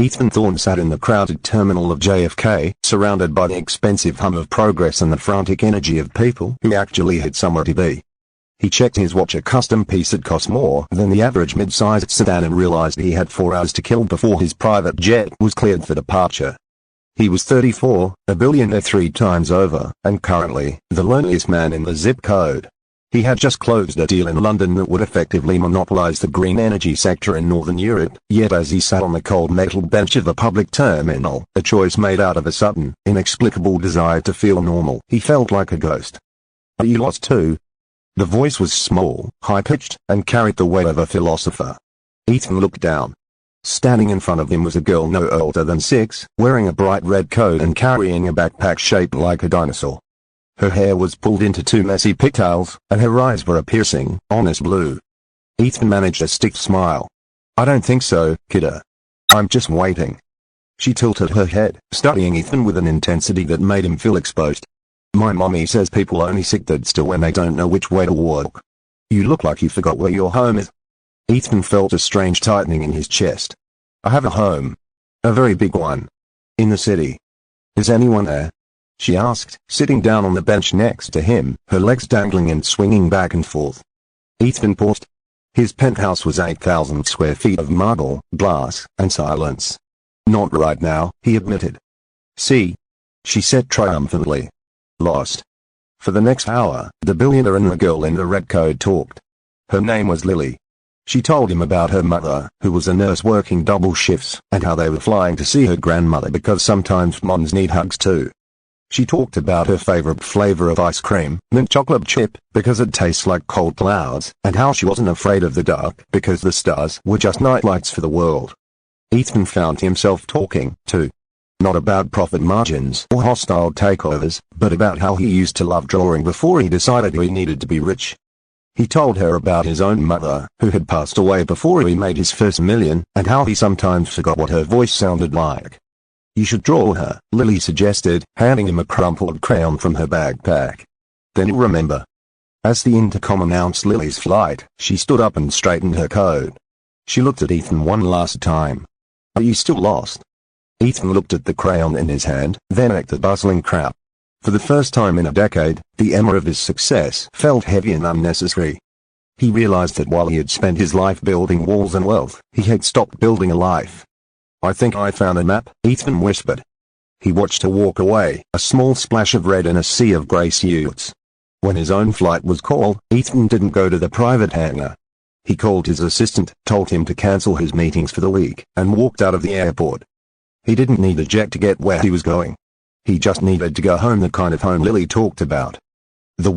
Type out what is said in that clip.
Ethan Thorne sat in the crowded terminal of JFK, surrounded by the expensive hum of progress and the frantic energy of people who actually had somewhere to be. He checked his watch, a custom piece that cost more than the average mid-sized sedan, and realized he had 4 hours to kill before his private jet was cleared for departure. He was 34, a billionaire 3 times over, and currently the loneliest man in the zip code. He had just closed a deal in London that would effectively monopolize the green energy sector in Northern Europe, yet as he sat on the cold metal bench of a public terminal, a choice made out of a sudden, inexplicable desire to feel normal, he felt like a ghost. "Are you lost too?" The voice was small, high-pitched, and carried the weight of a philosopher. Ethan looked down. Standing in front of him was a girl no older than 6, wearing a bright red coat and carrying a backpack shaped like a dinosaur. Her hair was pulled into 2 messy pigtails, and her eyes were a piercing, honest blue. Ethan managed a stiff smile. "I don't think so, kiddo. I'm just waiting." She tilted her head, studying Ethan with an intensity that made him feel exposed. "My mommy says people only sit that still when they don't know which way to walk. You look like you forgot where your home is." Ethan felt a strange tightening in his chest. "I have a home. A very big one. In the city." "Is anyone there?" she asked, sitting down on the bench next to him, her legs dangling and swinging back and forth. Ethan paused. His penthouse was 8,000 square feet of marble, glass, and silence. "Not right now," he admitted. "See?" she said triumphantly. "Lost." For the next hour, the billionaire and the girl in the red coat talked. Her name was Lily. She told him about her mother, who was a nurse working double shifts, and how they were flying to see her grandmother because sometimes moms need hugs too. She talked about her favorite flavor of ice cream, mint chocolate chip, because it tastes like cold clouds, and how she wasn't afraid of the dark because the stars were just nightlights for the world. Ethan found himself talking, too. Not about profit margins or hostile takeovers, but about how he used to love drawing before he decided he needed to be rich. He told her about his own mother, who had passed away before he made his first million, and how he sometimes forgot what her voice sounded like. "You should draw her," Lily suggested, handing him a crumpled crayon from her backpack. "Then you'll remember." As the intercom announced Lily's flight, she stood up and straightened her coat. She looked at Ethan one last time. "Are you still lost?" Ethan looked at the crayon in his hand, then at the bustling crowd. For the first time in a decade, the emmer of his success felt heavy and unnecessary. He realized that while he had spent his life building walls and wealth, he had stopped building a life. "I think I found a map," Ethan whispered. He watched her walk away, a small splash of red in a sea of gray suits. When his own flight was called, Ethan didn't go to the private hangar. He called his assistant, told him to cancel his meetings for the week, and walked out of the airport. He didn't need a jet to get where he was going. He just needed to go home, the kind of home Lily talked about. The